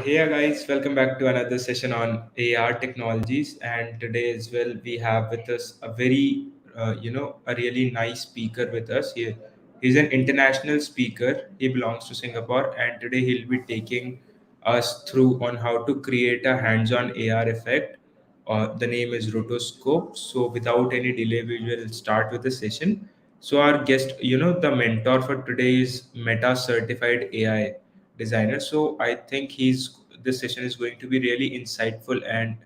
Hey guys, welcome back to another session on AR technologies. And today as well, we have with us a very, a really nice speaker with us here. He's an international speaker. He belongs to Singapore, and today he'll be taking us through on how to create a hands-on AR effect. The name is Rotoscope. So without any delay, we will start with the session. So our guest, the mentor for today is Meta certified AI designer. So I think he's this session is going to be really insightful and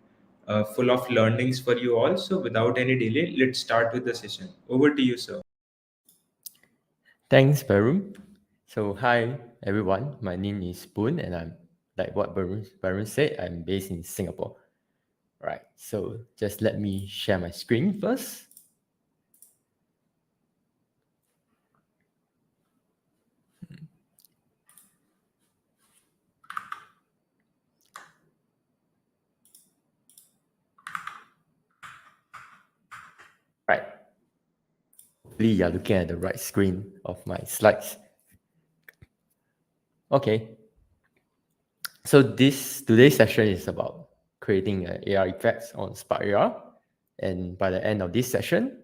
full of learnings for you all. So without any delay, let's start with the session. Over to you, sir. Thanks, Varun. So, hi everyone. My name is Boon, and I'm like what Varun said. I'm based in Singapore. Right. So, just let me share my screen first. Right. Hopefully, you're looking at the right screen of my slides. Okay. So, today's session is about creating AR effects on Spark AR, and by the end of this session,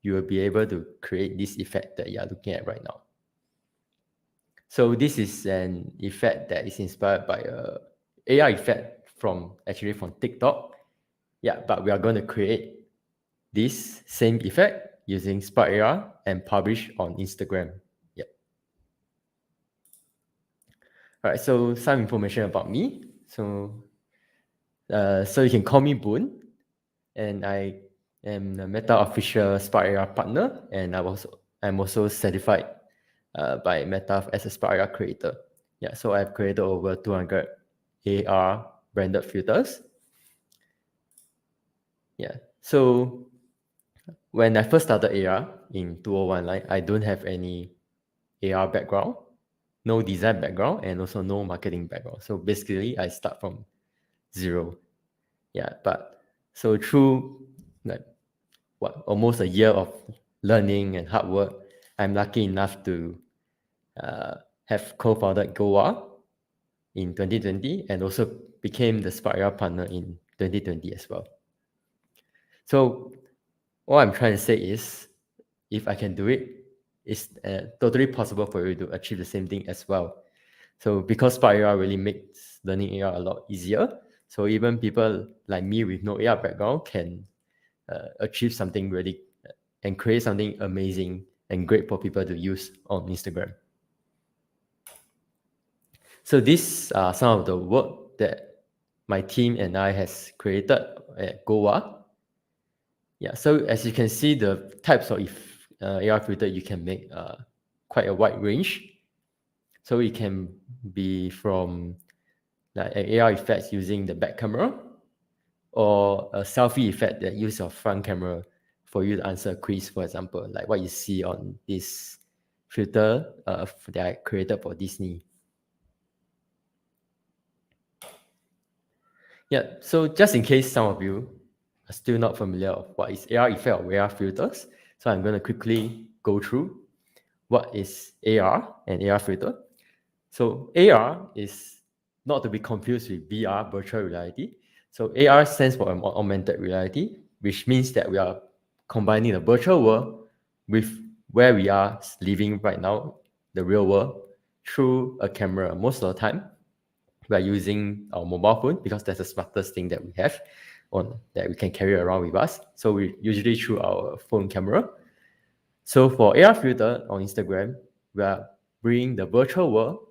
you will be able to create this effect that you are looking at right now. So this is an effect that is inspired by a AI effect from TikTok. Yeah, but we are going to create this same effect using Spark AR and publish on Instagram. Yeah. All right. So some information about me. So you can call me Boon, and I am a Meta official Spark AR partner, and I'm also certified by Meta as a Spark AR creator. Yeah, so I've created over 200 AR branded filters. Yeah, so when I first started AR in 2001, like I don't have any AR background, no design background, and also no marketing background. So basically, I start from zero. Yeah, but so through like almost a year of learning and hard work, I'm lucky enough to have co-founded Goa in 2020 and also became the Spark partner in 2020 as well. So what I'm trying to say is, if I can do it, it's totally possible for you to achieve the same thing as well. So because Spark really makes learning AR a lot easier, so even people like me with no AR background can achieve something really and create something amazing and great for people to use on Instagram. So these are some of the work that my team and I has created at Goa. Yeah, so as you can see, the types of AR filter you can make quite a wide range. So it can be from like an AR effects using the back camera, or a selfie effect that use your front camera for you to answer a quiz, for example, like what you see on this filter that I created for Disney. Yeah, so just in case some of you are still not familiar with what is AR effect or AR filters, so I'm going to quickly go through what is AR and AR filter. So AR is not to be confused with VR, virtual reality. So AR stands for augmented reality, which means that we are combining the virtual world with where we are living right now, the real world, through a camera most of the time. We are using our mobile phone because that's the smartest thing that we have on that we can carry around with us. So we usually through our phone camera. So for AR filter on Instagram, we are bringing the virtual world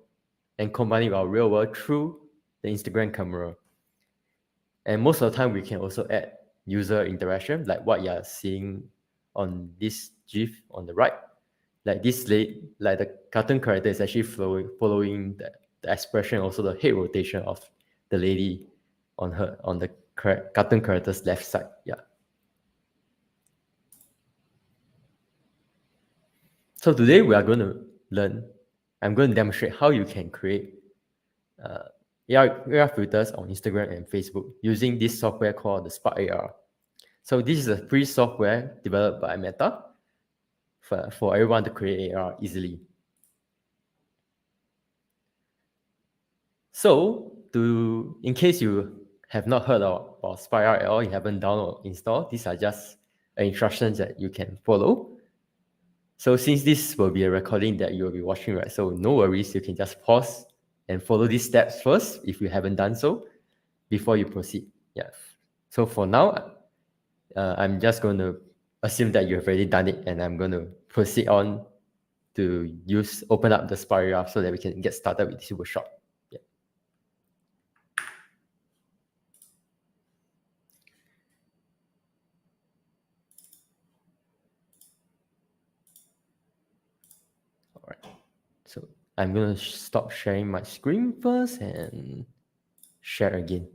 and combining our real world through the Instagram camera. And most of the time, we can also add user interaction, like what you are seeing on this GIF on the right. Like this, like the cartoon character is actually following the expression, also the head rotation of the lady on the cartoon character's left side. Yeah. So today we are going to learn. I'm going to demonstrate how you can create AR filters on Instagram and Facebook using this software called the Spark AR. So this is a free software developed by Meta for everyone to create AR easily. So in case you have not heard about Spiral at all, you haven't downloaded or installed, these are just instructions that you can follow. So since this will be a recording that you will be watching, right? So no worries, you can just pause and follow these steps first if you haven't done so before you proceed. Yeah. So for now, I'm just going to assume that you have already done it, and I'm going to proceed on to open up the Spiral so that we can get started with this workshop. Yeah. All right. So I'm going to stop sharing my screen first and share again.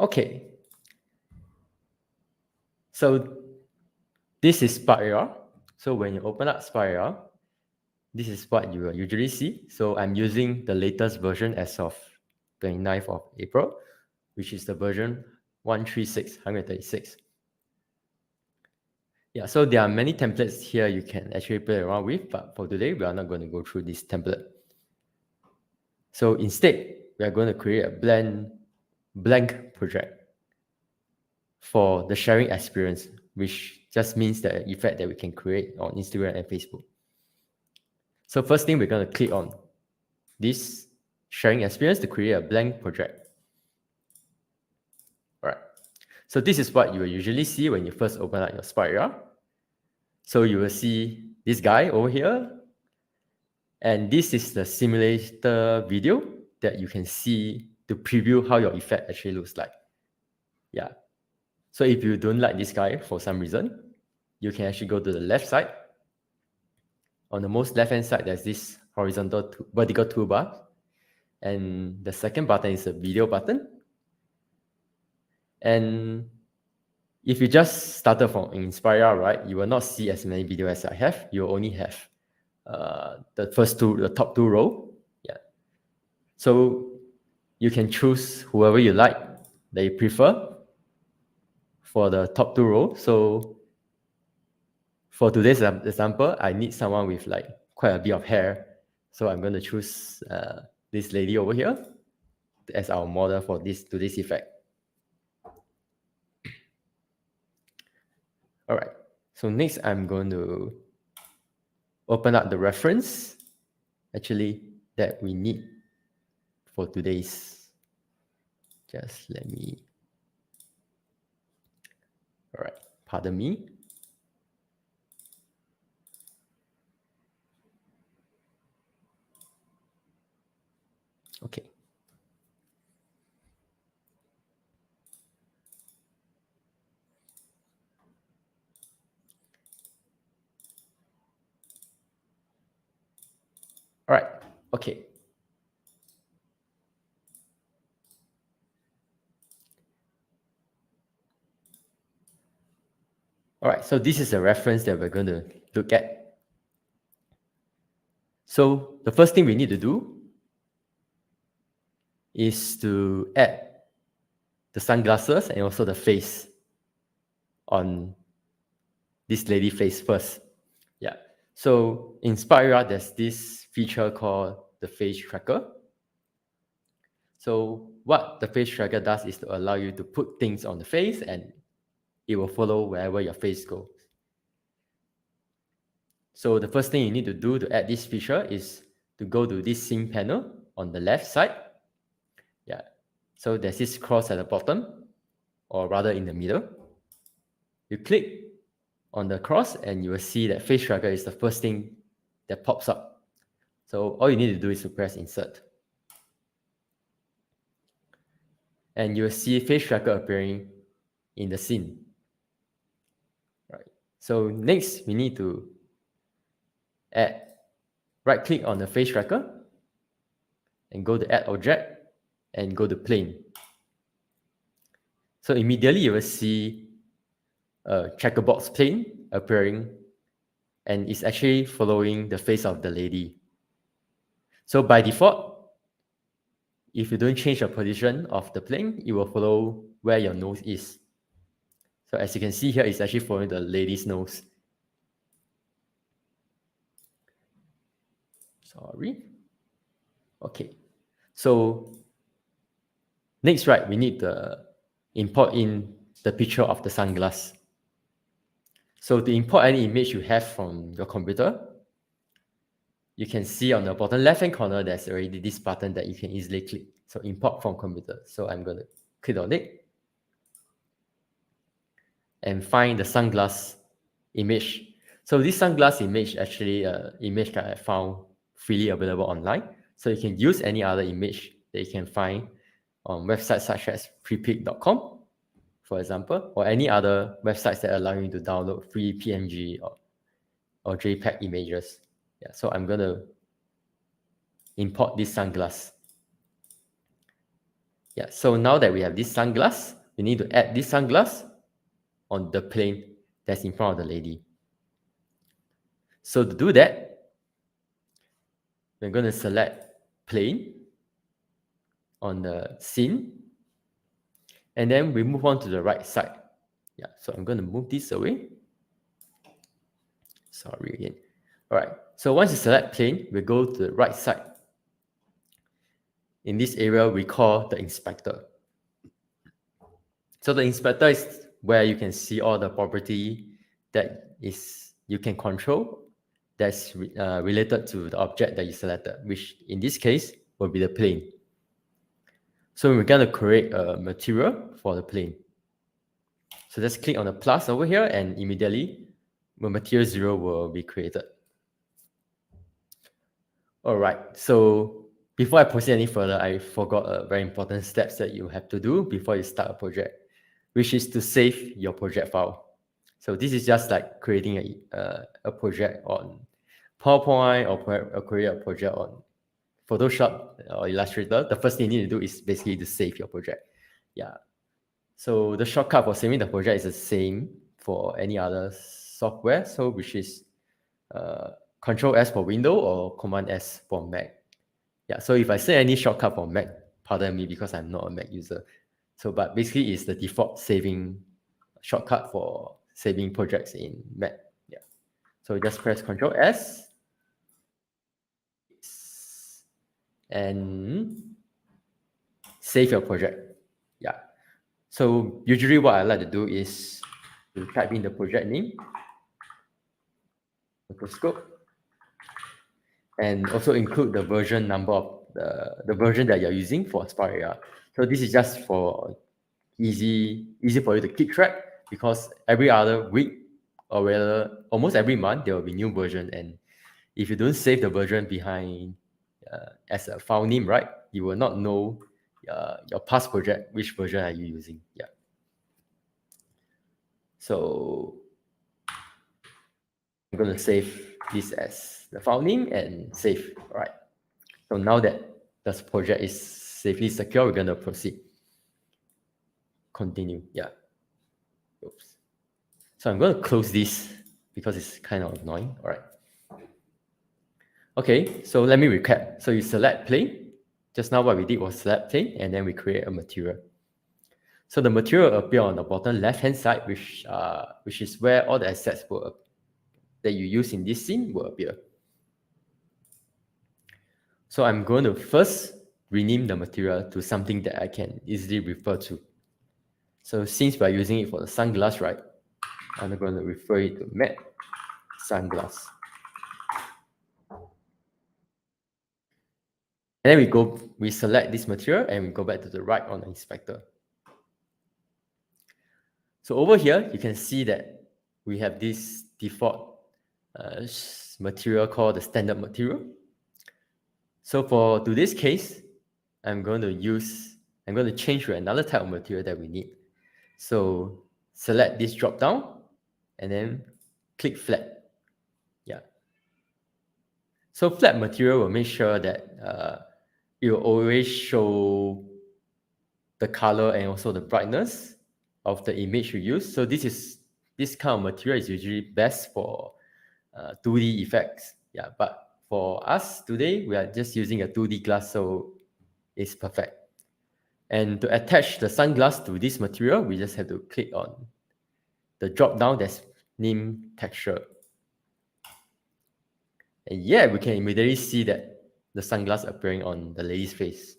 Okay. So this is Spiral. So when you open up Spiral, this is what you usually see. So I'm using the latest version as of 29th of April, which is the version 136. Yeah, so there are many templates here you can actually play around with, but for today, we are not going to go through this template. So instead, we are going to create a blank project for the sharing experience, which just means the effect that we can create on Instagram and Facebook. So first thing, we're going to click on this sharing experience to create a blank project. All right. So this is what you will usually see when you first open up your Spiral. So you will see this guy over here. And this is the simulator video that you can see to preview how your effect actually looks like. Yeah. So if you don't like this guy for some reason, you can actually go to the left side. On the most left-hand side, there's this vertical toolbar. And the second button is a video button. And if you just started from Inspire, right, you will not see as many videos as I have. You will only have the top two row. Yeah. So you can choose whoever you like that you prefer for the top two row. So for today's example, I need someone with like quite a bit of hair. So I'm going to choose this lady over here as our model for today's effect. All right. So next, I'm going to open up the reference actually that we need for today's. Just let me. All right. Pardon me. Okay. All right. Okay. All right. So this is a reference that we're going to look at. So the first thing we need to do is to add the sunglasses and also the face on this lady face first. Yeah. So in Spiral, there's this feature called the face tracker. So what the face tracker does is to allow you to put things on the face and it will follow wherever your face goes. So the first thing you need to do to add this feature is to go to this scene panel on the left side. Yeah. So there's this cross at the bottom, or rather in the middle. You click on the cross and you will see that face tracker is the first thing that pops up. So all you need to do is to press insert. And you will see face tracker appearing in the scene. Right. So next we need to right click on the face tracker and go to add object and go to plane. So immediately you will see a checkerbox plane appearing and it's actually following the face of the lady. So by default, if you don't change the position of the plane, it will follow where your nose is. So as you can see here, it's actually following the lady's nose. Sorry. Okay. So next, right, we need to import in the picture of the sunglass. So to import any image you have from your computer, you can see on the bottom left-hand corner, there's already this button that you can easily click. So import from computer. So I'm going to click on it and find the sunglass image. So this sunglass image actually image that I found freely available online. So you can use any other image that you can find on websites such as prepic.com, for example, or any other websites that allow you to download free PNG or JPEG images. Yeah, so I'm going to import this sunglass. Yeah, so now that we have this sunglass, we need to add this sunglass on the plane that's in front of the lady. So to do that, we're going to select plane on the scene, and then we move on to the right side. Yeah, so I'm going to move this away. Sorry again. All right, so once you select plane, we go to the right side. In this area, we call the inspector. So the inspector is where you can see all the property that is you can control that's related to the object that you selected, which in this case will be the plane. So we're going to create a material for the plane. So just click on the plus over here, and immediately the material 0 will be created. All right, so before I proceed any further, I forgot a very important steps that you have to do before you start a project, which is to save your project file. So this is just like creating a project on PowerPoint or create a project on Photoshop or Illustrator. The first thing you need to do is basically to save your project. Yeah. So the shortcut for saving the project is the same for any other software. So which is Control S for Windows or Command S for Mac. Yeah. So if I say any shortcut for Mac, pardon me because I'm not a Mac user. So but basically it's the default saving shortcut for saving projects in Mac. Yeah. So just press Control S and save your project. Yeah. So usually what I like to do is to type in the project name, Rotoscope, and also include the version number of the version that you're using for Aspire. So this is just for easy for you to keep track, because every other week or rather almost every month there will be new version, and if you don't save the version behind as a file name, right, you will not know your past project which version are you using. Yeah. So I'm going to save this as the file name and save. All right. So now that this project is safely secure, we're going to proceed. Continue. Yeah. Oops. So I'm going to close this because it's kind of annoying. All right. Okay, so let me recap. So you select plane. Just now what we did was select plane, and then we create a material. So the material will appear on the bottom left-hand side, which is where all the assets that you use in this scene will appear. So I'm going to first rename the material to something that I can easily refer to. So since we're using it for the sunglass, right, I'm going to refer it to matte sunglass. And then we select this material and we go back to the right on the inspector. So over here, you can see that we have this default material called the standard material. So for today's case, I'm going to change to another type of material that we need. So select this drop down and then click flat. Yeah. So flat material will make sure that it will always show the color and also the brightness of the image you use. So this kind of material is usually best for 2D effects. Yeah, but for us today, we are just using a 2D glass, so it's perfect. And to attach the sunglass to this material, we just have to click on the drop down that's named texture. And yeah, we can immediately see that the sunglass appearing on the lady's face.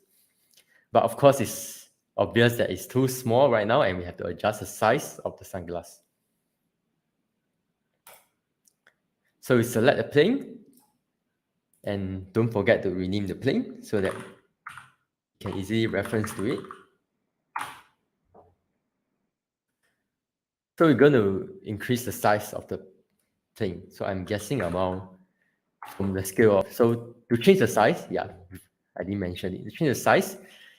But of course, it's obvious that it's too small right now and we have to adjust the size of the sunglass. So we select the plane and don't forget to rename the plane so that you can easily reference to it. So we're going to increase the size of the plane. So I'm guessing around from the scale of, so to change the size, yeah, I didn't mention it. To change the size,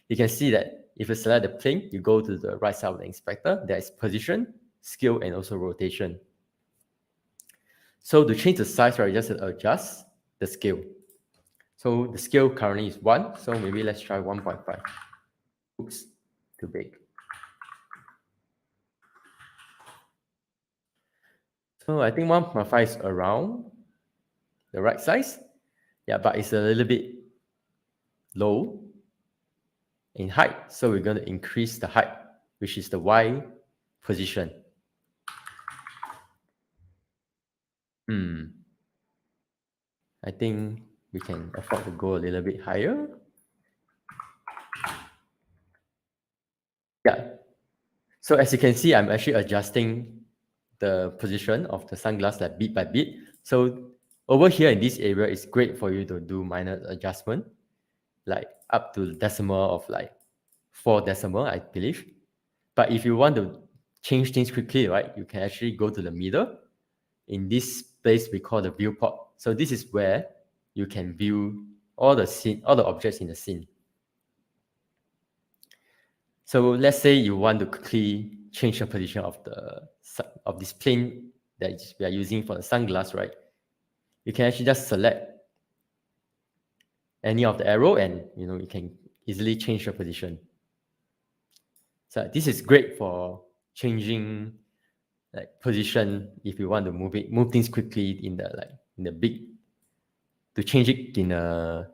you can see that if you select the plane, you go to the right side of the inspector, there is position, scale, and also rotation. So to change the size, right, just adjust the scale. So the scale currently is 1, so maybe let's try 1.5. Oops, too big. So I think 1.5 is around the right size. Yeah, but it's a little bit low in height. So we're going to increase the height, which is the Y position. I think we can afford to go a little bit higher. Yeah. So as you can see, I'm actually adjusting the position of the sunglass like bit by bit. So over here in this area, it's great for you to do minor adjustment, like up to decimal of like 4 decimal, I believe. But if you want to change things quickly, right, you can actually go to the middle. In this place, we call the viewport. So this is where you can view all the scene, all the objects in the scene. So let's say you want to quickly change the position of this plane that we are using for the sunglass, right? You can actually just select any of the arrow and you can easily change your position. So this is great for changing like position if you want to move things quickly in the big, to change it in a,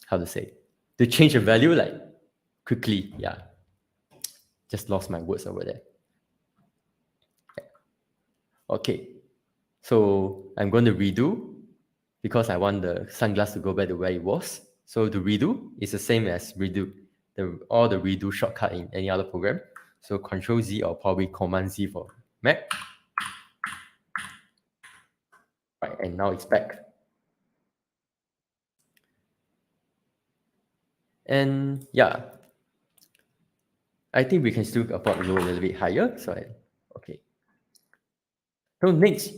how to say, to change a value like quickly. Yeah, just lost my words over there. Okay, so I'm going to redo because I want the sunglass to go back to where it was. So to redo is the same as redo all the redo shortcut in any other program. So Control Z or probably Command Z for Mac. Right, and now it's back. And yeah, I think we can still afford to go a little bit higher. So okay. So next,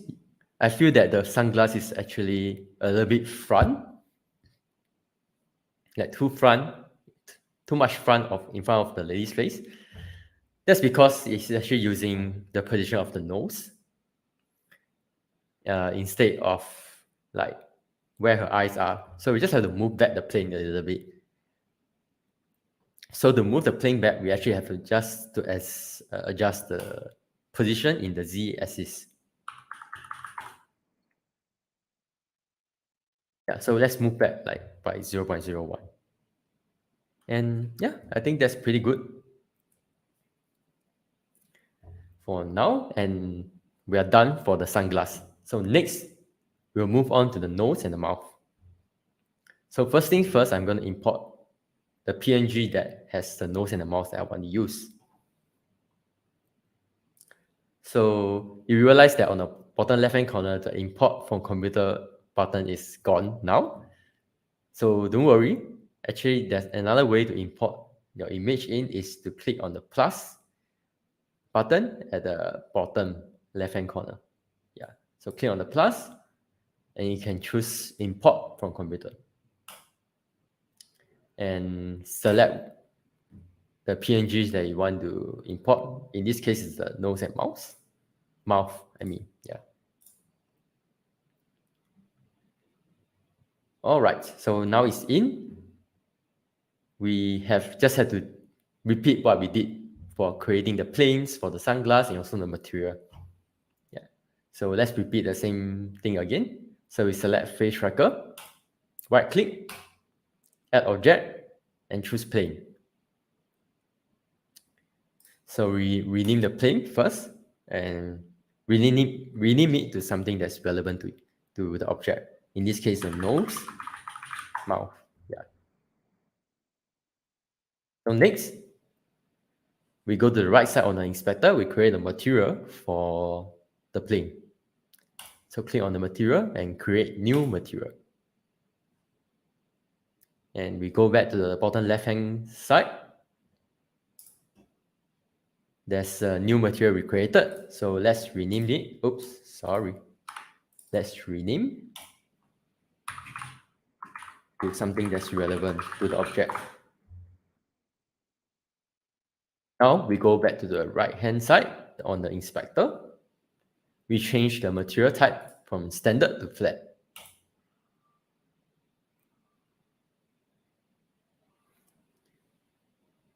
I feel that the sunglass is actually a little bit front, like too much in front of the lady's face. That's because it's actually using the position of the nose instead of like where her eyes are. So we just have to move back the plane a little bit. So to move the plane back, we actually have to adjust the position in the Z-axis. Yeah, so let's move back like by 0.01. And yeah, I think that's pretty good for now. And we are done for the sunglass. So next, we'll move on to the nose and the mouth. So first things first, I'm going to import the PNG that has the nose and the mouth that I want to use. So you realize that on the bottom left-hand corner, the import from computer button is gone now. So don't worry. Actually, there's another way to import your image in is to click on the plus button at the bottom left-hand corner. Yeah. So click on the plus and you can choose import from computer and select the PNGs that you want to import. In this case, it's the nose and mouth. Yeah. All right, so now it's in. We have just had to repeat what we did for creating the planes, for the sunglass, and also the material. Yeah. So let's repeat the same thing again. So we select face tracker, right click, add object, and choose plane. So we rename the plane first and rename it to something that's relevant to the object. In this case, the nose, mouth. Yeah. So next, we go to the right side on the inspector, we create a material for the plane. So click on the material and create new material. And we go back to the bottom left-hand side. There's a new material we created. So let's rename it. Oops, sorry. Let's rename to something that's relevant to the object. Now we go back to the right-hand side on the inspector. We change the material type from standard to flat.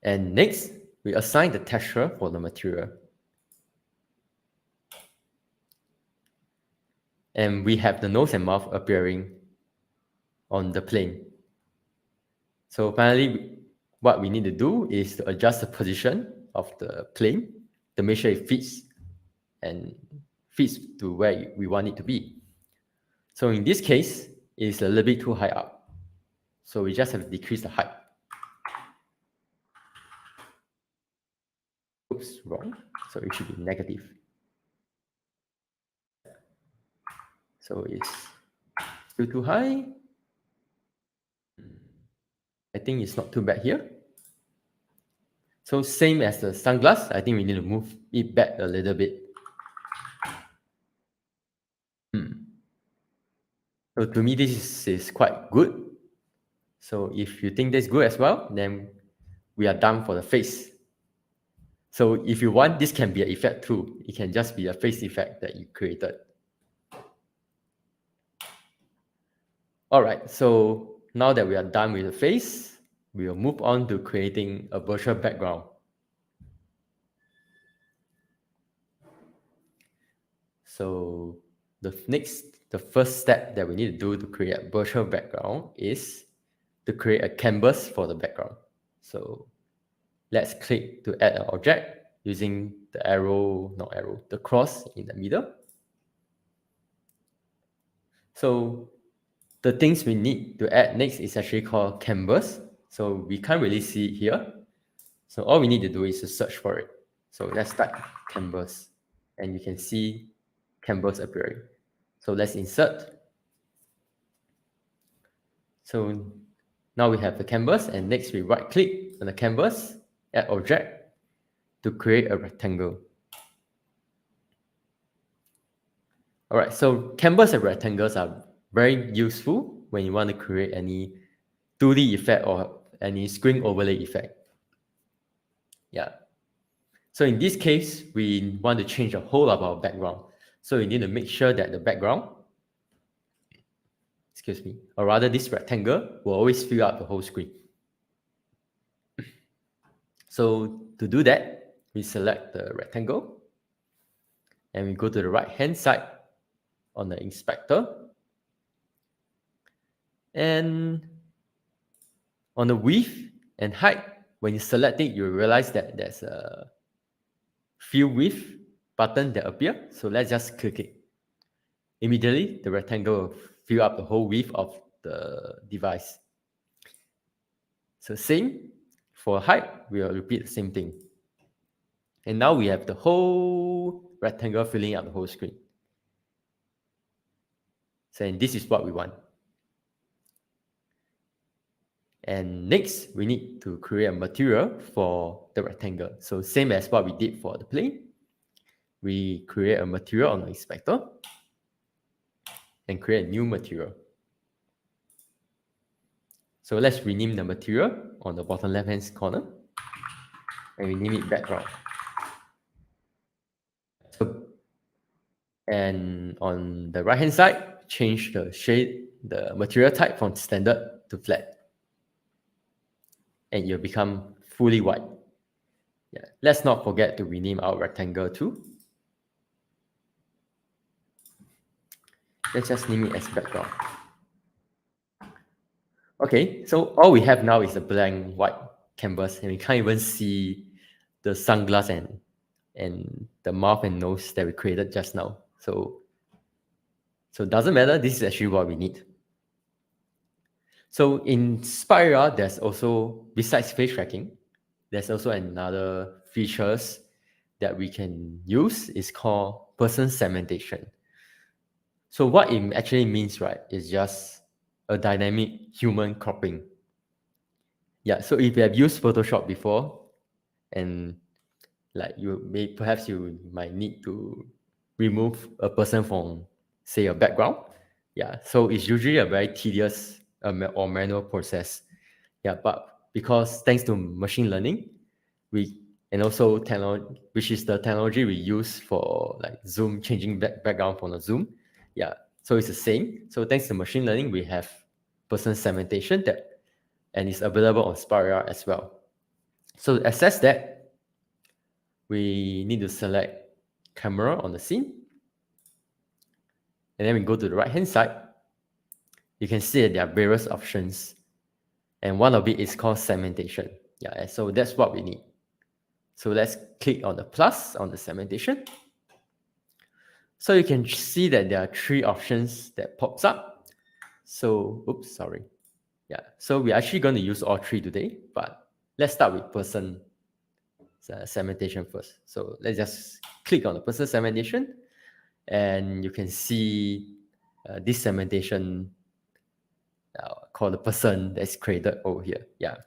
And next, we assign the texture for the material. And we have the nose and mouth appearing on the plane. So finally, what we need to do is to adjust the position of the plane to make sure it fits and fits to where we want it to be. So in this case, it's a little bit too high up. So we just have to decrease the height. Oops, wrong. So it should be negative. So it's still too high. I think it's not too bad here. So same as the sunglass, I think we need to move it back a little bit. So to me, this is quite good. So if you think that's good as well, then we are done for the face. So if you want, this can be an effect too. It can just be a face effect that you created. All right, so now that we are done with the face, we will move on to creating a virtual background. So the first step that we need to do to create a virtual background is to create a canvas for the background. So let's click to add an object using the cross in the middle. So the things we need to add next is actually called canvas. So we can't really see it here. So all we need to do is to search for it. So let's type canvas and you can see canvas appearing. So let's insert. So now we have the canvas and next we right click on the canvas, add object to create a rectangle. All right, so canvas and rectangles are very useful when you want to create any 2D effect or any screen overlay effect. Yeah. So in this case, we want to change the whole of our background. So we need to make sure that the background, or rather this rectangle will always fill out the whole screen. So to do that, we select the rectangle and we go to the right-hand side on the inspector. And on the width and height, when you select it, you realize that there's a fill width button that appears. So let's just click it. Immediately, the rectangle will fill up the whole width of the device. So same for height, we will repeat the same thing. And now we have the whole rectangle filling up the whole screen. So and this is what we want. And next, we need to create a material for the rectangle. So same as what we did for the plane, we create a material on the inspector and create a new material. So let's rename the material on the bottom left-hand corner and we name it background. So, and on the right-hand side, change the shade, the material type from standard to flat. And you'll become fully white. Yeah. Let's not forget to rename our rectangle too. Let's just name it as background. Okay, so all we have now is a blank white canvas and we can't even see the sunglass and the mouth and nose that we created just now. So it doesn't matter. This is actually what we need. So in Spira, there's also, besides face tracking, there's also another features that we can use. It's called person segmentation. So what it actually means, right, is just a dynamic human cropping. Yeah, so if you have used Photoshop before, and like perhaps you might need to remove a person from, say, a background. Yeah, so it's usually a very tedious or manual process. Yeah, but because thanks to machine learning, we and also technology, which is the technology we use for like zoom, changing background from the zoom. Yeah, so it's the same. So thanks to machine learning, we have person segmentation and it's available on Spira as well. So to access that, we need to select camera on the scene, and then we go to the right hand side. You can see that there are various options, and one of it is called segmentation. Yeah, so that's what we need. So let's click on the plus on the segmentation. So you can see that there are 3 options that pops up. So, oops, sorry. Yeah, so we're actually going to use all 3 today, but let's start with person segmentation first. So let's just click on the person segmentation, and you can see this segmentation called the person that's created over here. Yeah.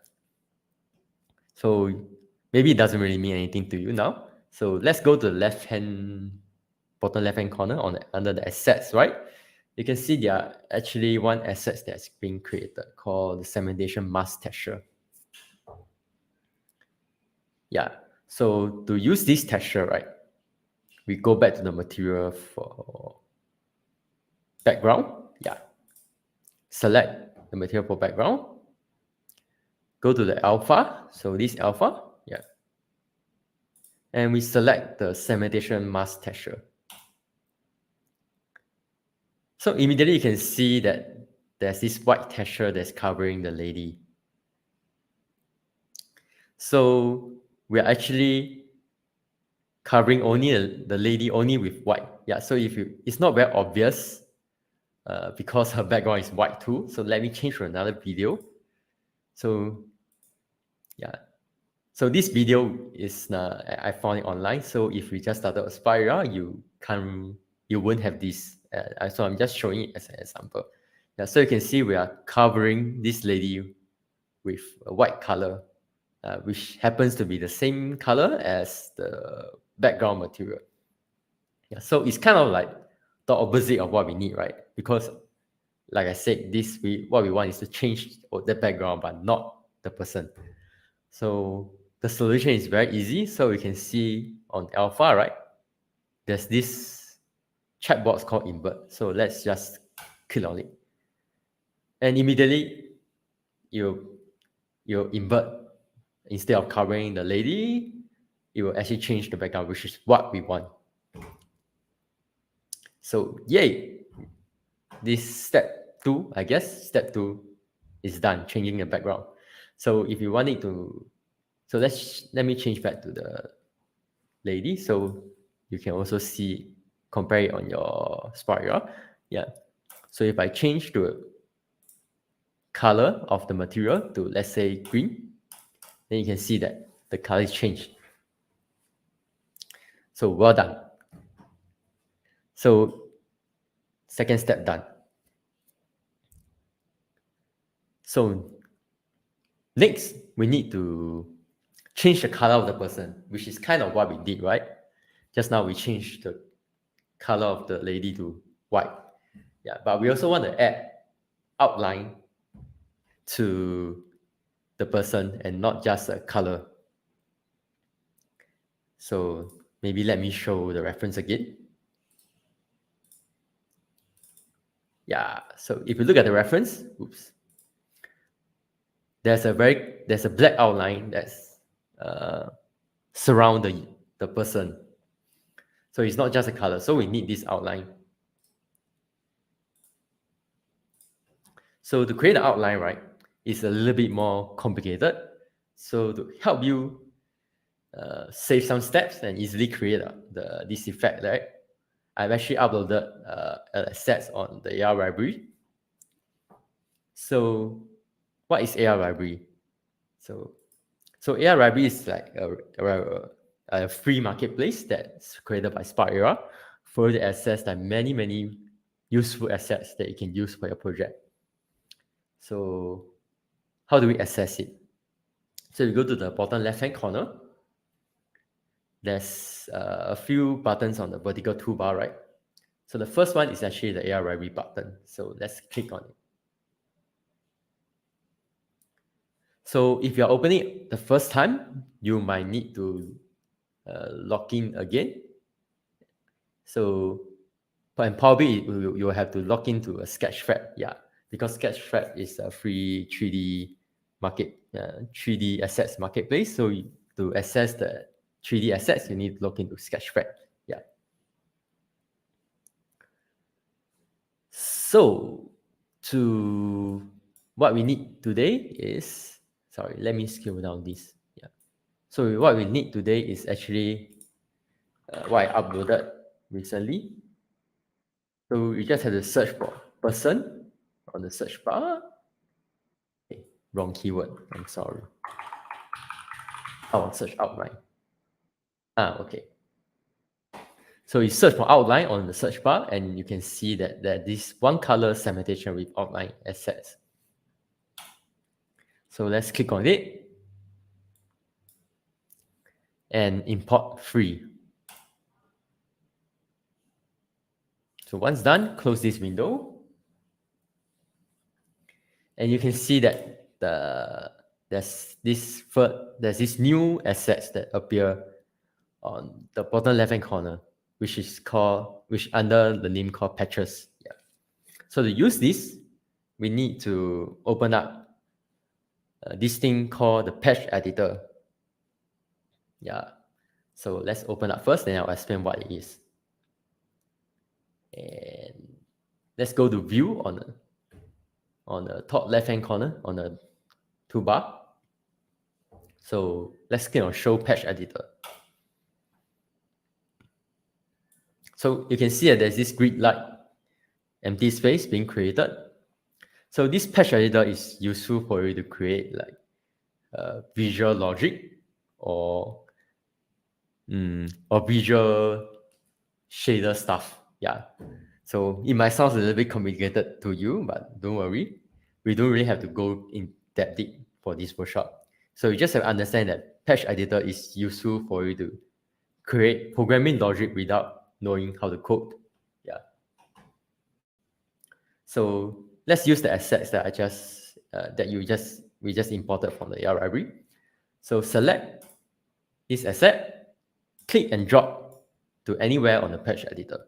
So maybe it doesn't really mean anything to you now. So let's go to the bottom left hand corner under the assets, right? You can see there are actually one asset that's being created called the segmentation mask texture. Yeah. So to use this texture, right, we go back to the material for background. Yeah. Select the material for background. Go to the alpha. So this alpha. Yeah. And we select the segmentation mask texture. So immediately you can see that there's this white texture that's covering the lady. So we're actually covering only the lady only with white. Yeah, so it's not very obvious because her background is white too. So let me change to another video. So yeah, so this video is I found it online. So if you just started Aspira, you won't have this. So I'm just showing it as an example. Yeah, so you can see we are covering this lady with a white color, which happens to be the same color as the background material. Yeah, so it's kind of like the opposite of what we need, right? Because, like I said, what we want is to change the background, but not the person. So the solution is very easy. So you can see on alpha, right? There's this chat box called invert. So let's just click on it, and immediately you invert. Instead of covering the lady, it will actually change the background, which is what we want. So yay! This step 2, I guess, step 2 is done, changing the background. So if you want it to, so let me change back to the lady, so you can also see, compare it on your Spira. Yeah. So if I change the color of the material to, let's say, green, then you can see that the color is changed. So well done. So second step done. So next, we need to change the color of the person, which is kind of what we did, right? Just now we changed the color of the lady to white. Yeah, but we also want to add outline to the person and not just a color. So maybe let me show the reference again. Yeah, so if you look at the reference, oops, there's a black outline that's surround the person. So it's not just a color. So we need this outline. So to create an outline, right, is a little bit more complicated. So to help you save some steps and easily create this effect, right? I've actually uploaded assets on the AR library. So what is AR library? So AR library is like a free marketplace that's created by Spark AR for you to access like many useful assets that you can use for your project. So how do we access it? So you go to the bottom left-hand corner. There's a few buttons on the vertical toolbar, right? So the first one is actually the AR library button. So let's click on it. So if you're opening it the first time, you might need to log in again. So, and probably you'll have to log into a Sketchfab, yeah, because Sketchfab is a free 3D 3D assets marketplace. So to access the 3D assets, you need to log into Sketchfab, yeah. So what we need today is, sorry, let me scale down this, yeah. So what we need today is actually what I uploaded recently. So you just have to search for person on the search bar. Okay, wrong keyword, I'm sorry. Oh, search outline. Okay. So you search for outline on the search bar, and you can see that this one color segmentation with outline assets. So let's click on it and import free. So once done, close this window. And you can see that there's this new assets that appear on the bottom left-hand corner, which under the name called patches. Yeah. So to use this, we need to open up this thing called the patch editor. Yeah. So let's open up first, then I'll explain what it is. And let's go to view on the top left-hand corner on the toolbar. So let's click on show patch editor. So you can see that there's this grid-like empty space being created. So this patch editor is useful for you to create like visual logic or visual shader stuff. Yeah. So it might sound a little bit complicated to you, but don't worry. We don't really have to go in that deep for this workshop. So you just have to understand that patch editor is useful for you to create programming logic without knowing how to code. Yeah. So let's use the assets that we just imported from the AR library. So select this asset, click and drop to anywhere on the patch editor.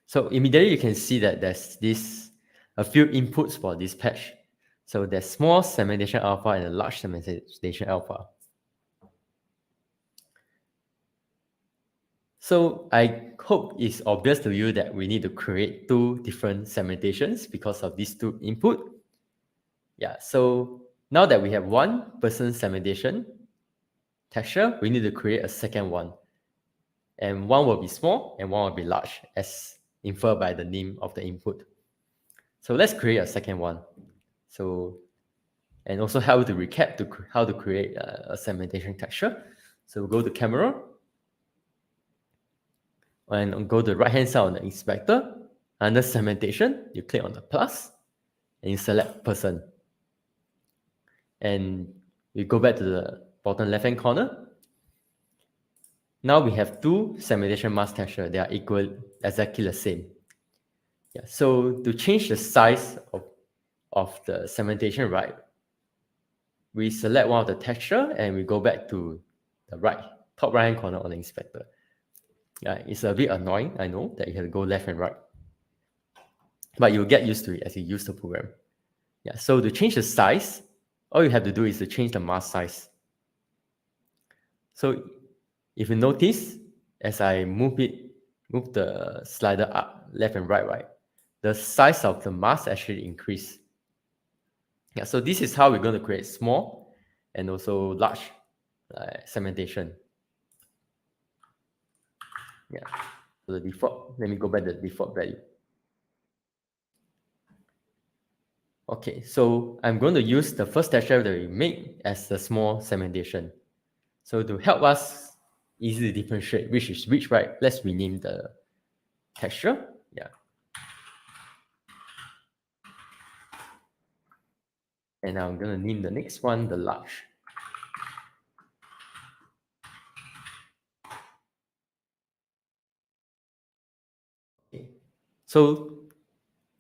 So immediately you can see that there's a few inputs for this patch. So there's small segmentation alpha and a large segmentation alpha. So I hope it's obvious to you that we need to create two different segmentations because of these two input. Yeah, so now that we have one person segmentation texture, we need to create a second one. And one will be small and one will be large, as inferred by the name of the input. So let's create a second one. So, and also how to recap how to create a segmentation texture. So we'll go to camera and go to the right-hand side on the inspector. Under segmentation, you click on the plus and you select person. And we go back to the bottom left-hand corner. Now we have two segmentation mask texture. They are exactly the same. Yeah. So to change the size of the segmentation, right, we select one of the texture and we go back to the top right-hand corner on the inspector. Yeah, it's a bit annoying, I know, that you have to go left and right. But you'll get used to it as you use the program. Yeah, so to change the size, all you have to do is to change the mask size. So if you notice, as I move the slider up, left and right, the size of the mask actually increase. Yeah, so this is how we're going to create small and also large segmentation. Yeah, so the default, let me go back to the default value. Okay, so I'm going to use the first texture that we made as the small segmentation. So to help us easily differentiate which is which, right, let's rename the texture. Yeah. And I'm going to name the next one the large. Okay. So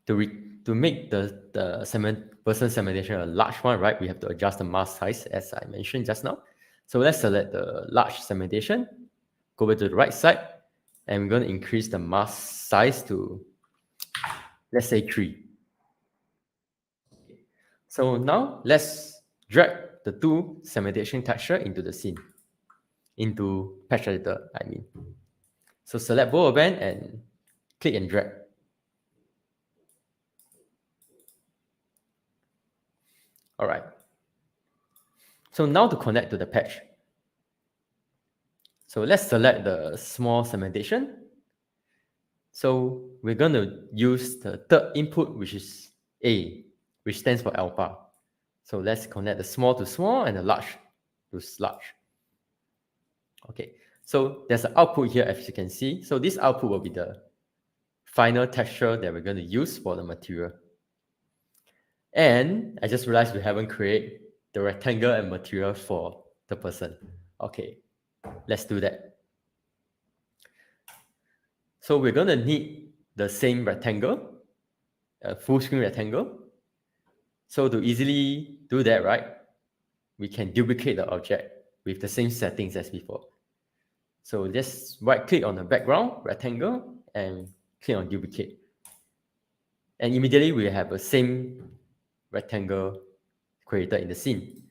to make the person segmentation a large one, right, we have to adjust the mask size as I mentioned just now. So let's select the large segmentation, go over to the right side, and we're going to increase the mask size to, let's say, 3. So now let's drag the two segmentation texture into the scene, into patch editor, I mean. So select both of them and click and drag. All right. So now to connect to the patch. So let's select the small segmentation. So we're going to use the third input, which is A, which stands for alpha. So let's connect the small to small and the large to large. Okay, so there's an output here, as you can see. So this output will be the final texture that we're going to use for the material. And I just realized we haven't created the rectangle and material for the person. Okay, let's do that. So we're going to need the same rectangle, a full screen rectangle. So to easily do that, right, we can duplicate the object with the same settings as before. So just right click on the background rectangle and click on duplicate. And immediately we have the same rectangle created in the scene.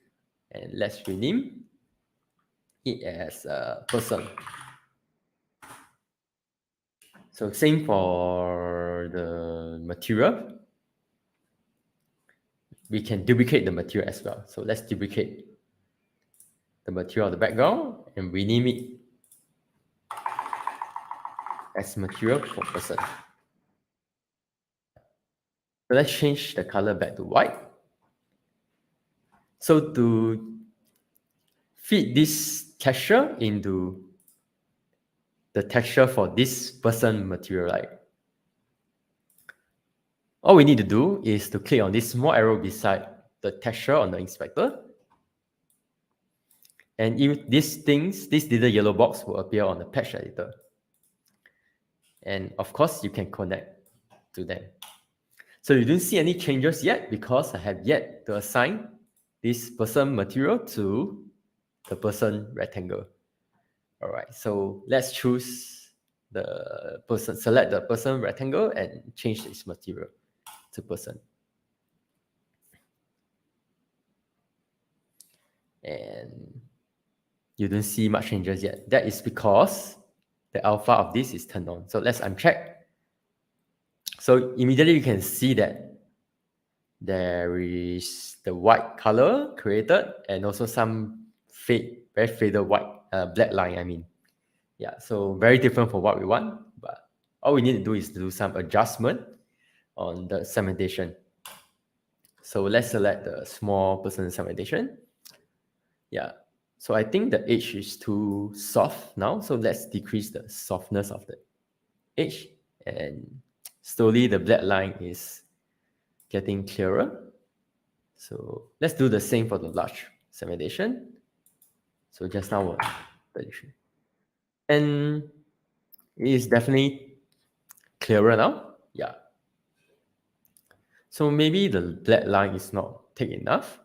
And let's rename it as a person. So same for the material. We can duplicate the material as well. So let's duplicate the material of the background and rename it as material for person. So let's change the color back to white. So to fit this texture into the texture for this person material, right? All we need to do is to click on this small arrow beside the texture on the inspector. And if these things, this little yellow box will appear on the patch editor. And of course, you can connect to them. So you don't see any changes yet because I have yet to assign this person material to the person rectangle. All right, so let's choose the person, select the person rectangle and change its material to person. And you don't see much changes yet. That is because the alpha of this is turned on. So let's uncheck. So immediately you can see that there is the white color created and also some very faded white, black line, I mean. Yeah, so very different from what we want, but all we need to do is to do some adjustment on the segmentation. So let's select the small person segmentation. Yeah, so I think the edge is too soft now, so let's decrease the softness of the edge, and slowly the black line is getting clearer. So let's do the same for the large segmentation. So just now, 33. And it is definitely clearer now. Yeah. So maybe the black line is not thick enough.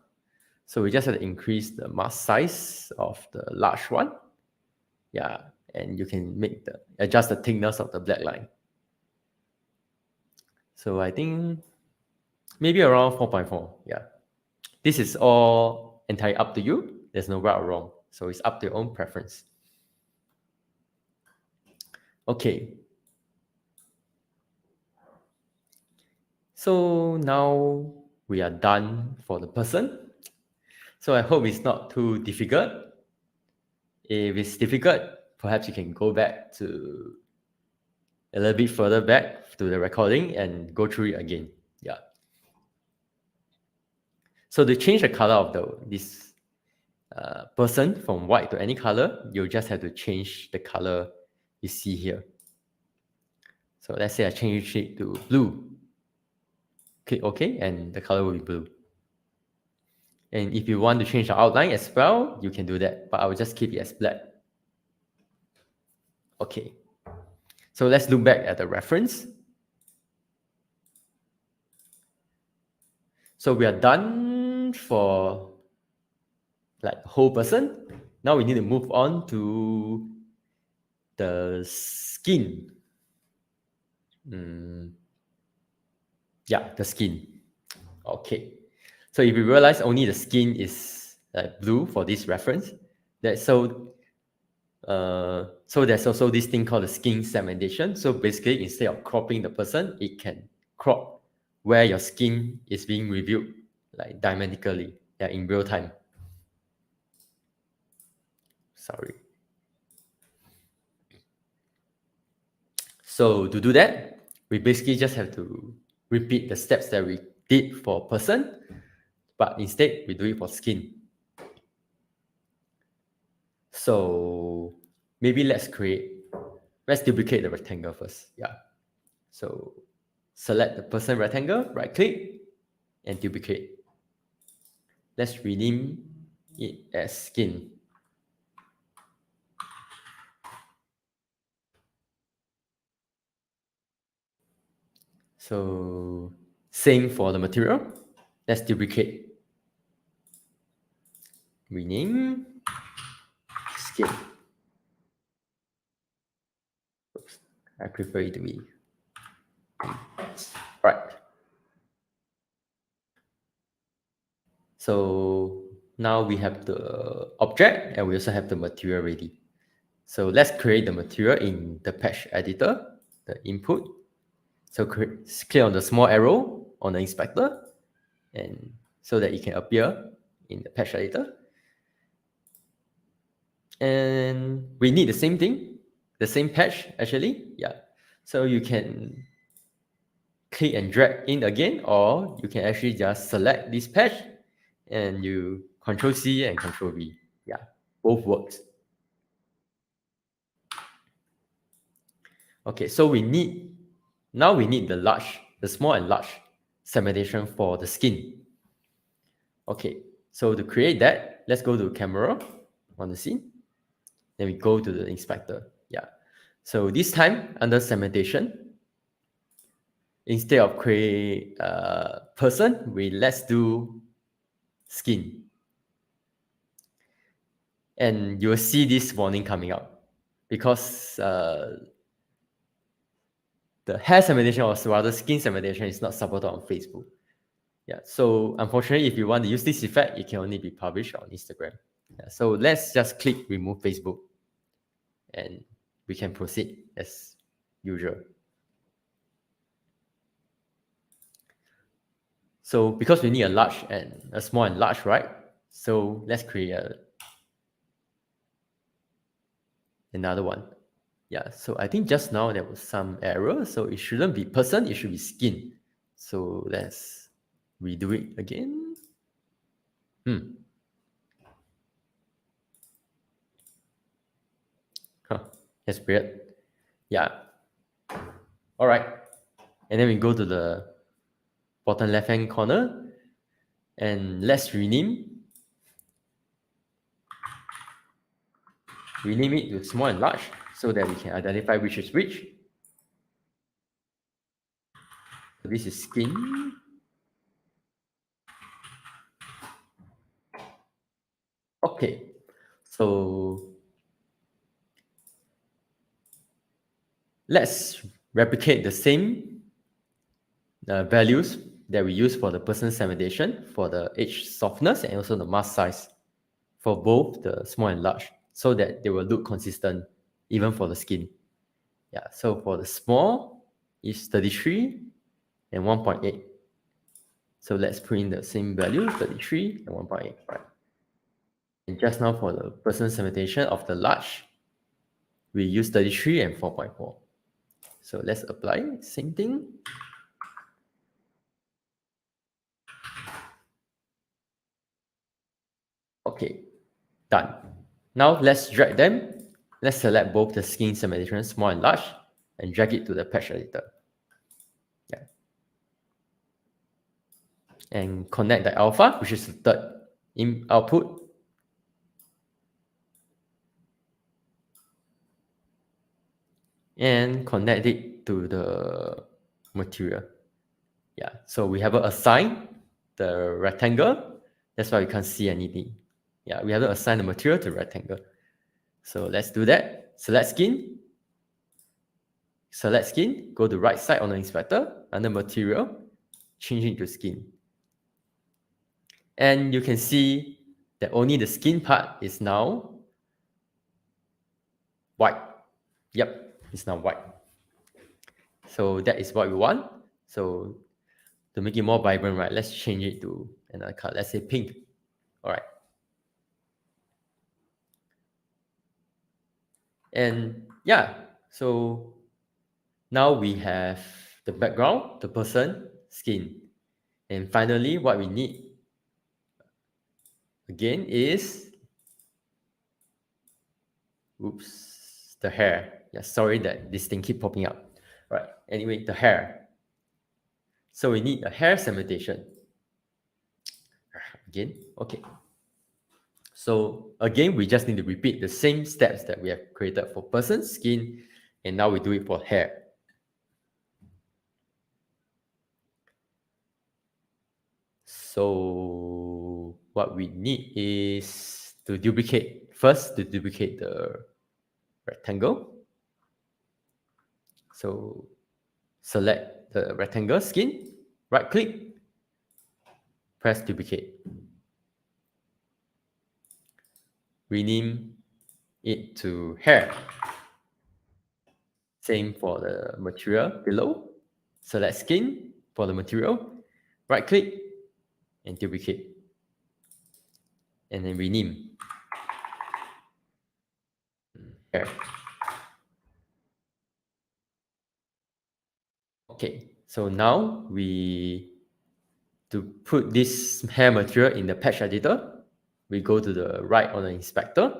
So we just have to increase the mask size of the large one. Yeah. And you can adjust the thickness of the black line. So I think maybe around 4.4. Yeah. This is all entirely up to you. There's no right or wrong. So it's up to your own preference. Okay. So now we are done for the person. So I hope it's not too difficult. If it's difficult, perhaps you can go back to a little bit further back to the recording and go through it again. Yeah. So to change the color of this person from white to any color, you just have to change the color you see here. So let's say I change it to blue. Click OK, and the color will be blue. And if you want to change the outline as well, you can do that, but I will just keep it as black. Okay. So let's look back at the reference. So we are done for like the whole person. Now we need to move on to the skin. Yeah, the skin. Okay. So if you realize only the skin is blue for this reference, so there's also this thing called the skin segmentation. So basically, instead of cropping the person, it can crop where your skin is being reviewed, like dynamically, in real time. Sorry. So to do that, we basically just have to repeat the steps that we did for person, but instead we do it for skin. So maybe let's duplicate the rectangle first. Yeah. So select the person rectangle, right click, and duplicate. Let's rename it as skin. So same for the material. Let's duplicate. Rename skin. Oops, I prefer it to be right. So now we have the object and we also have the material ready. So let's create the material in the patch editor, the input. So click on the small arrow on the inspector, and so that it can appear in the patch editor. And we need the same thing, the same patch actually. Yeah. So you can click and drag in again, or you can actually just select this patch and you Control C and Control V. Yeah, both works. Okay, so now we need the small and large segmentation for the skin. Okay, so to create that, let's go to camera on the scene. Then we go to the inspector. Yeah. So this time under segmentation, instead of create person, let's do skin. And you will see this warning coming up because the hair segmentation or rather skin segmentation is not supported on Facebook. Yeah, so unfortunately, if you want to use this effect, it can only be published on Instagram. Yeah, so let's just click remove Facebook and we can proceed as usual. So because we need a small and large, right? So let's create another one. Yeah, so I think just now there was some error. So it shouldn't be person, it should be skin. So let's redo it again. That's weird. Yeah. All right. And then we go to the bottom left-hand corner and let's rename it to small and large so that we can identify which is which. So this is skin. Okay. So let's replicate the same values that we use for the person segmentation for the edge softness and also the mask size for both the small and large so that they will look consistent even for the skin. Yeah, so for the small is 33 and 1.8. So let's put in the same value, 33 and 1.8, right? And just now for the person segmentation of the large, we use 33 and 4.4. So let's apply, same thing. Okay, done. Now let's drag them. Let's select both the skin segmentation, small and large, and drag it to the patch editor. Yeah. And connect the alpha, which is the third output. And connect it to the material. Yeah, so we haven't assigned the rectangle. That's why we can't see anything. Yeah, we haven't assigned the material to rectangle. So let's do that. Select skin, go to right side on the inspector, under material, change it to skin. And you can see that only the skin part is now white. Yep, it's now white. So that is what we want. So to make it more vibrant, right, let's change it to another color. Let's say pink. All right. And yeah, so now we have the background, the person, skin. And finally, what we need again is, oops, the hair. Yeah, sorry that this thing keep popping up. Right, anyway, the hair. So we need a hair segmentation. Again, okay. So again, we just need to repeat the same steps that we have created for person, skin, and now we do it for hair. So what we need is to duplicate, first to duplicate the rectangle. So select the rectangle skin, right click, press duplicate. Rename it to hair. Same for the material below. Select skin for the material, right click and duplicate. And then rename hair. Okay, so now to put this hair material in the patch editor, we go to the right on the inspector.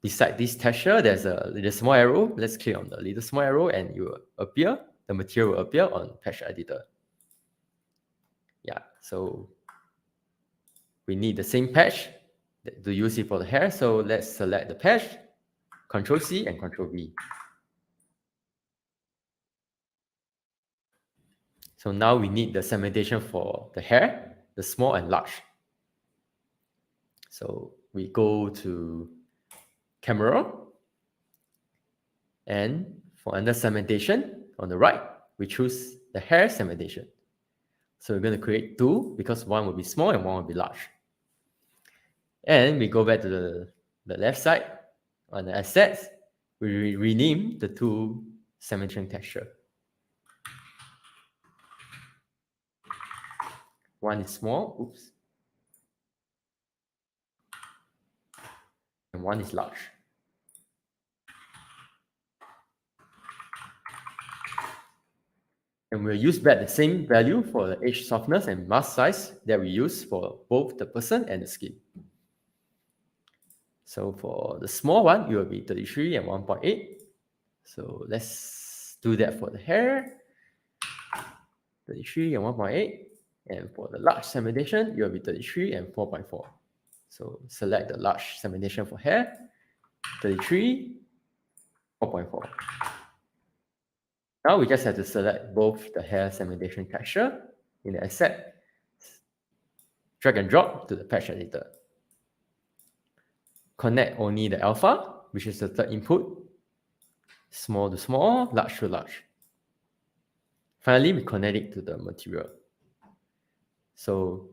Beside this texture, there's a little small arrow. Let's click on the little small arrow and the material will appear on patch editor. Yeah, so we need the same patch to use it for the hair. So let's select the patch, Control C and Control V. So now we need the segmentation for the hair, the small and large. So we go to camera, and for under segmentation on the right, we choose the hair segmentation. So we're going to create two because one will be small and one will be large. And we go back to the left side on the assets, we rename the two segmentation texture. One is small, oops, and one is large. And we'll use back the same value for the edge softness and mask size that we use for both the person and the skin. So for the small one, it will be 33 and 1.8. So let's do that for the hair, 33 and 1.8. And for the large segmentation, it will be 33 and 4.4. So select the large segmentation for hair, 33, 4.4. Now we just have to select both the hair segmentation texture in the asset, drag and drop to the patch editor. Connect only the alpha, which is the third input, small to small, large to large. Finally, we connect it to the material. So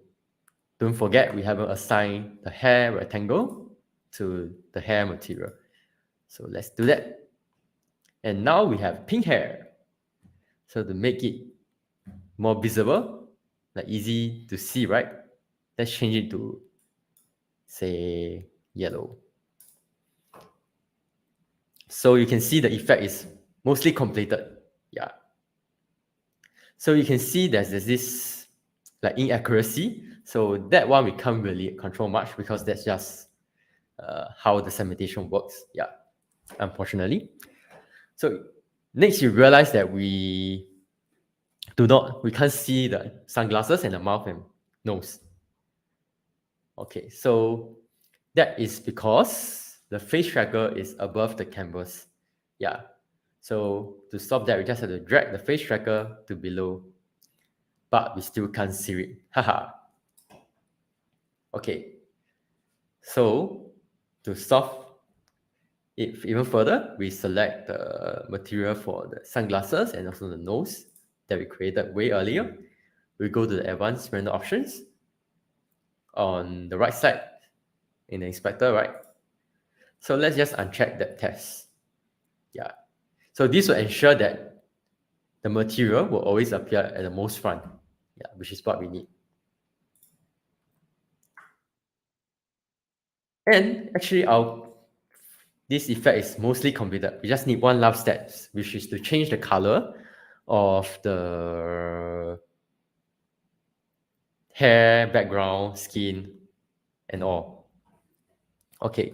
don't forget, we haven't assigned the hair rectangle to the hair material. So let's do that. And now we have pink hair. So to make it more visible, like easy to see, right? Let's change it to, say, yellow. So you can see the effect is mostly completed. Yeah. So you can see there's this like inaccuracy. So that one we can't really control much because that's just how the segmentation works. Yeah, unfortunately. So next you realize that we can't see the sunglasses and the mouth and nose. Okay, so that is because the face tracker is above the canvas. Yeah. So to stop that, we just have to drag the face tracker to below, but we still can't see it. Haha. Okay. So to solve it even further, we select the material for the sunglasses and also the nose that we created way earlier. We go to the advanced render options on the right side in the inspector, right? So let's just uncheck that test. Yeah. So this will ensure that the material will always appear at the most front, yeah, which is what we need. And actually, this effect is mostly completed. We just need one last step, which is to change the color of the hair, background, skin, and all. Okay,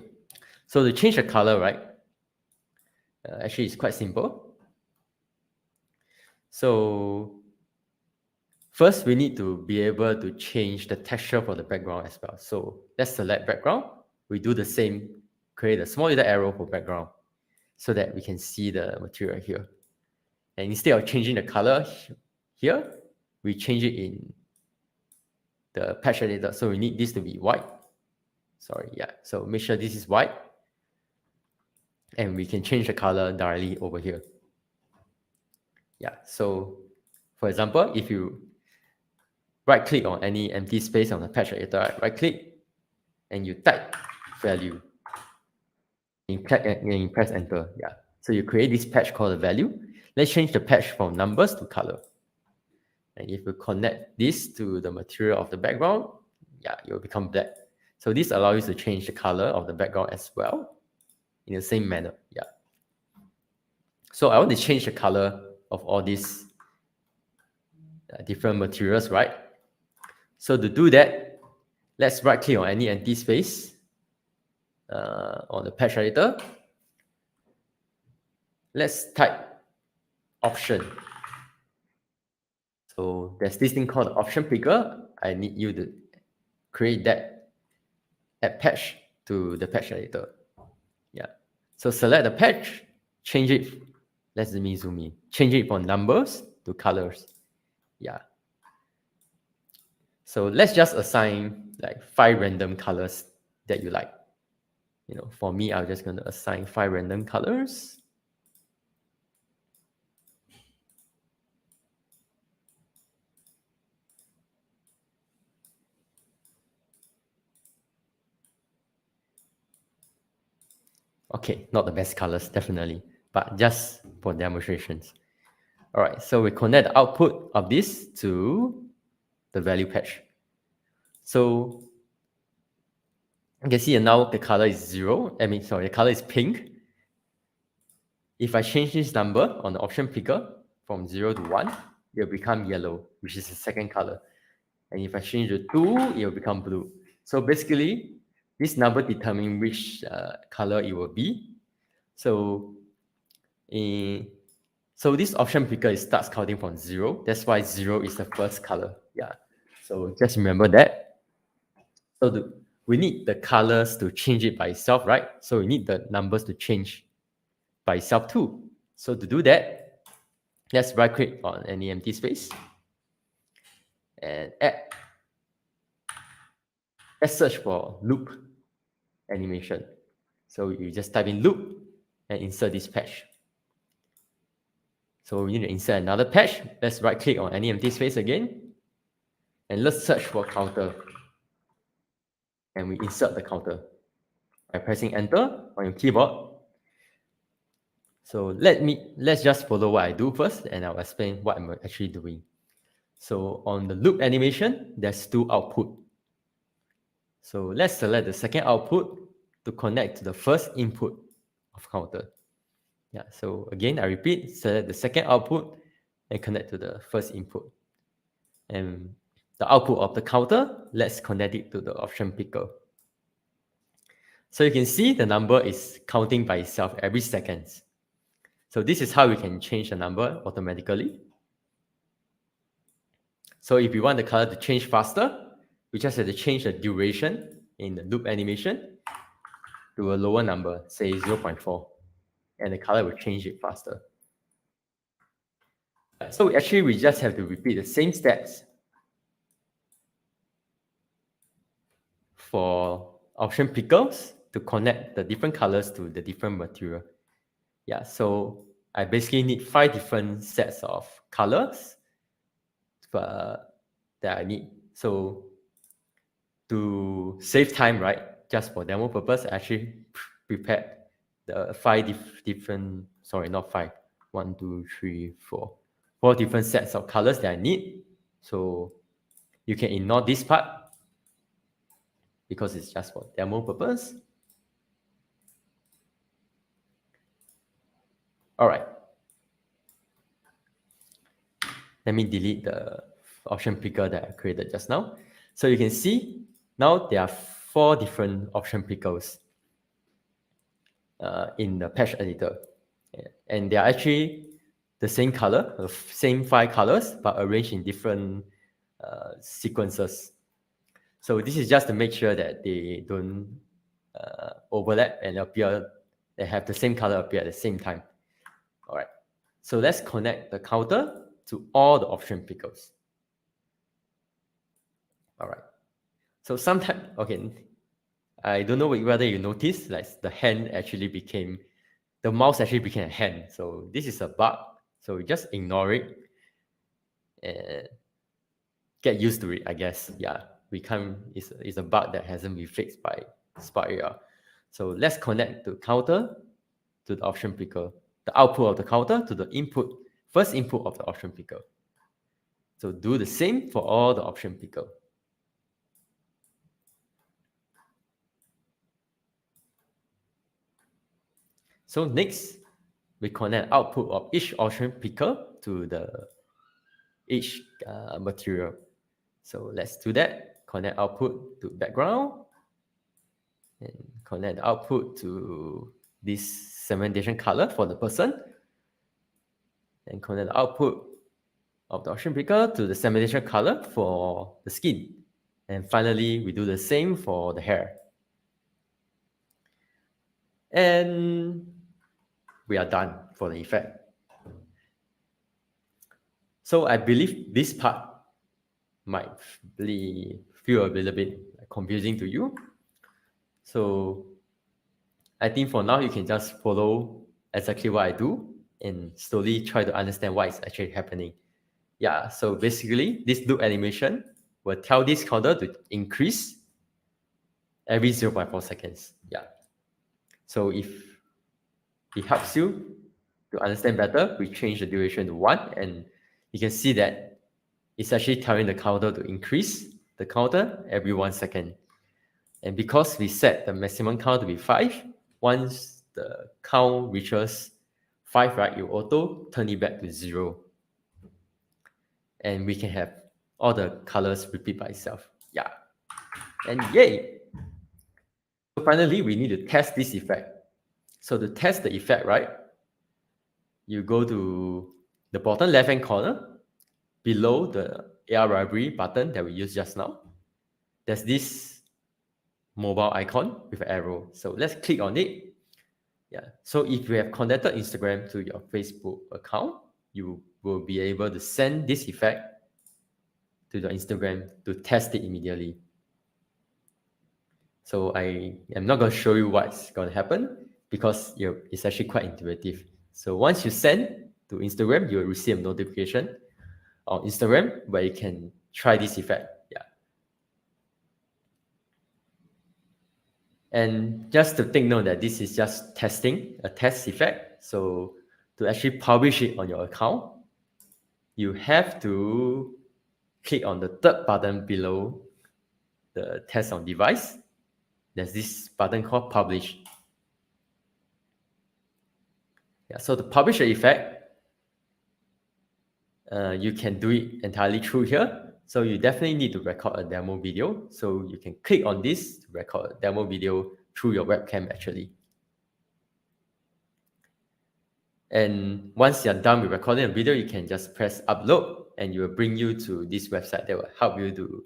so to change the color, right? Actually, it's quite simple. So first, we need to be able to change the texture for the background as well. So let's select background. We do the same, create a small little arrow for background so that we can see the material here. And instead of changing the color here, we change it in the patch editor. So we need this to be white. Sorry, yeah. So make sure this is white. And we can change the color directly over here. Yeah, so for example, if you right click on any empty space on the patch editor, right click, and you type value, and you press enter. Yeah, so you create this patch called the value. Let's change the patch from numbers to color. And if you connect this to the material of the background, yeah, it will become black. So this allows you to change the color of the background as well in the same manner. Yeah. So I want to change the color of all these different materials, right? So to do that, let's right click on any empty space on the patch editor. Let's type option. So there's this thing called option picker. I need you to create that, add patch to the patch editor. Yeah. So select the patch, change it. Let me zoom in. Change it from numbers to colors. Yeah. So let's just assign like 5 random colors that you like. You know, for me, I'm just going to assign 5 random colors. Okay, not the best colors, definitely, but just for demonstrations. All right, so we connect the output of this to the value patch. So you can see now the color is 0. The color is pink. If I change this number on the option picker from 0 to 1, it will become yellow, which is the second color. And if I change to 2, it will become blue. So basically, this number determines which color it will be. So, so this option picker starts counting from 0. That's why 0 is the first color. Yeah. So just remember that. So we need the colors to change it by itself, right? So we need the numbers to change by itself too. So to do that, let's right click on any empty space and let's search for loop animation. So you just type in loop and insert this patch. So we need to insert another patch. Let's right click on any empty space again. And let's search for counter. And we insert the counter by pressing enter on your keyboard. So let's just follow what I do first and I'll explain what I'm actually doing. So on the loop animation, there's 2 output. So let's select the second output to connect to the first input of counter. Yeah, so again, I repeat, select the second output and connect to the first input. And the output of the counter, let's connect it to the option picker. So you can see the number is counting by itself every second. So this is how we can change the number automatically. So if you want the color to change faster, we just have to change the duration in the loop animation to a lower number, say 0.4, and the color will change it faster. So actually, we just have to repeat the same steps for option pickers to connect the different colors to the different material. Yeah, so I basically need 5 different sets of colors that I need. So to save time, right, just for demo purpose, I actually prepared the 5 different, sorry, not 5, 1, 2, 3, 4, 4 different sets of colors that I need. So you can ignore this part because it's just for demo purpose. All right. Let me delete the option picker that I created just now. So you can see now there are 4 different option pickers in the patch editor. And they are actually the same color, the same 5 colors, but arranged in different sequences. So this is just to make sure that they don't overlap and appear, they have the same color appear at the same time. All right. So let's connect the counter to all the option pickers. All right. So sometimes, okay, I don't know whether you noticed, like the hand actually became, the mouse actually became a hand. So this is a bug. So we just ignore it and get used to it, I guess. Yeah, we can't, it's a bug that hasn't been fixed by Spark AR. So let's connect the counter to the option picker, the output of the counter to the input, first input of the option picker. So do the same for all the option picker. So next, we connect output of each option picker to the each material. So let's do that. Connect output to background and connect the output to this segmentation color for the person, and connect the output of the option picker to the segmentation color for the skin. And finally, we do the same for the hair. And we are done for the effect. So I believe this part might feel a little bit confusing to you. So I think for now, you can just follow exactly what I do and slowly try to understand what is actually happening. Yeah, so basically, this loop animation will tell this counter to increase every 0.4 seconds. Yeah. So if it helps you to understand better, we change the duration to 1, and you can see that it's actually telling the counter to increase the counter every 1 second. And because we set the maximum count to be 5, once the count reaches 5, right, you auto turn it back to 0. And we can have all the colors repeat by itself. Yeah. And yay! So finally, we need to test this effect. So to test the effect, right, you go to the bottom left-hand corner below the AR library button that we used just now. There's this mobile icon with an arrow. So let's click on it. Yeah. So if you have connected Instagram to your Facebook account, you will be able to send this effect to the Instagram to test it immediately. So I am not going to show you what's going to happen because it's actually quite intuitive. So once you send to Instagram, you will receive a notification on Instagram where you can try this effect. Yeah. And just to take note that this is just testing, a test effect. So to actually publish it on your account, you have to click on the third button below the test on device. there's this button called Publish. Yeah, so the publisher effect, you can do it entirely through here. So you definitely need to record a demo video. So you can click on this to record a demo video through your webcam actually. And once you're done with recording a video, you can just press upload and it will bring you to this website that will help you to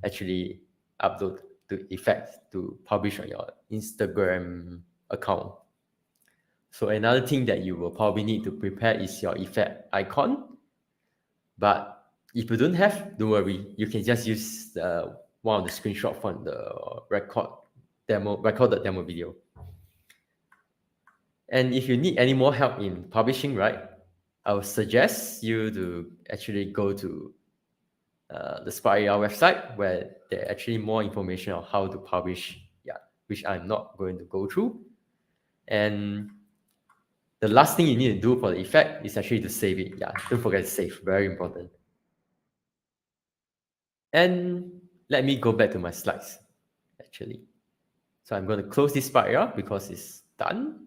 actually upload the effects to publish on your Instagram account. So another thing that you will probably need to prepare is your effect icon. But if you don't have, don't worry. You can just use one of the screenshot from the recorded demo video. And if you need any more help in publishing, right, I would suggest you to actually go to the Spire website where there actually more information on how to publish, yeah, which I'm not going to go through. And the last thing you need to do for the effect is actually to save it. Yeah, don't forget to save, very important. And let me go back to my slides, actually. So I'm going to close this Spire because it's done.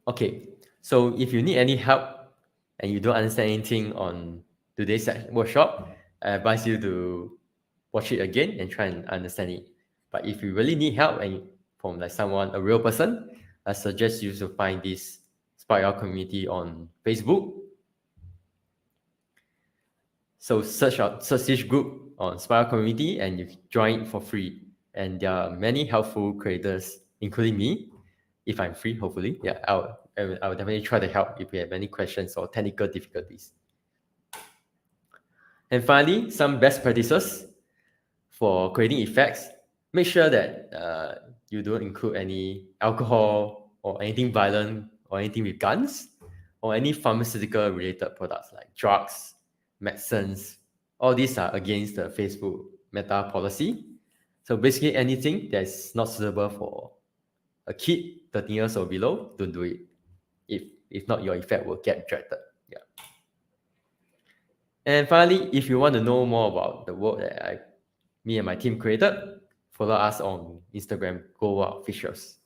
Okay, so if you need any help and you don't understand anything on today's workshop, I advise you to watch it again and try and understand it. But if you really need help and from like someone, a real person, I suggest you to find this Spiral community on Facebook. So search this group on Spiral community and you join it for free. And there are many helpful creators, including me, if I'm free, hopefully. Yeah, I'll definitely try to help if you have any questions or technical difficulties. And finally, some best practices for creating effects. Make sure that you don't include any alcohol or anything violent or anything with guns or any pharmaceutical related products like drugs, medicines. All these are against the Facebook Meta policy. So basically anything that's not suitable for a kid 13 years or below, don't do it. If not, your effect will get rejected. Yeah. And finally, if you want to know more about the work that me and my team created, follow us on Instagram, Goa Officials.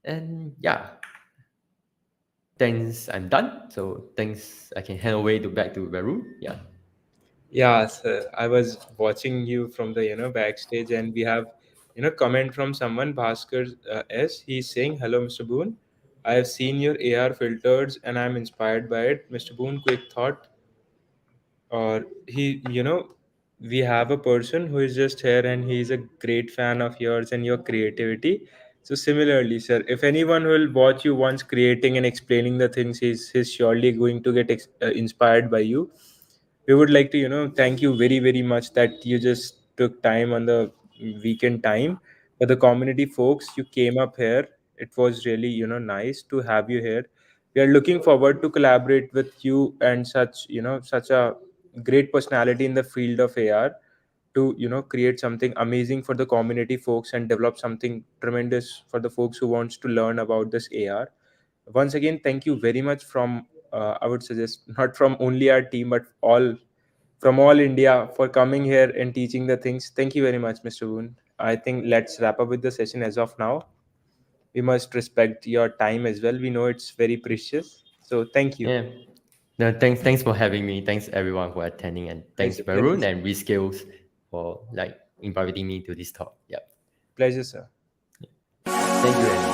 And yeah, thanks. I'm done. So thanks. I can hand away back to Veru. Yeah. Yeah, sir. I was watching you from the backstage, and we have comment from someone, Bhaskar S. He's saying, "Hello, Mr. Boone. I have seen your AR filters, and I'm inspired by it, Mr. Boone. Quick thought, or we have a person who is just here, and he's a great fan of yours and your creativity. So similarly, sir, if anyone will watch you once creating and explaining the things, he's surely going to get inspired by you. We would like to thank you very very much that you just took time on the weekend time for the community folks. You came up here. It was really nice to have you here. We are looking forward to collaborate with you and such a great personality in the field of AR to create something amazing for the community folks and develop something tremendous for the folks who wants to learn about this AR. Once again, thank you very much from I would suggest not from only our team but all from all India for coming here and teaching the things. Thank you very much, Mr. Boone. I think let's wrap up with the session as of now. We must respect your time as well. We know it's very precious. So thank you. Yeah. No, thanks for having me. Thanks everyone for attending, and It's thanks a pleasure, Varun sir. and Reskills for like inviting me to this talk. Yeah. Pleasure, sir. Thank you and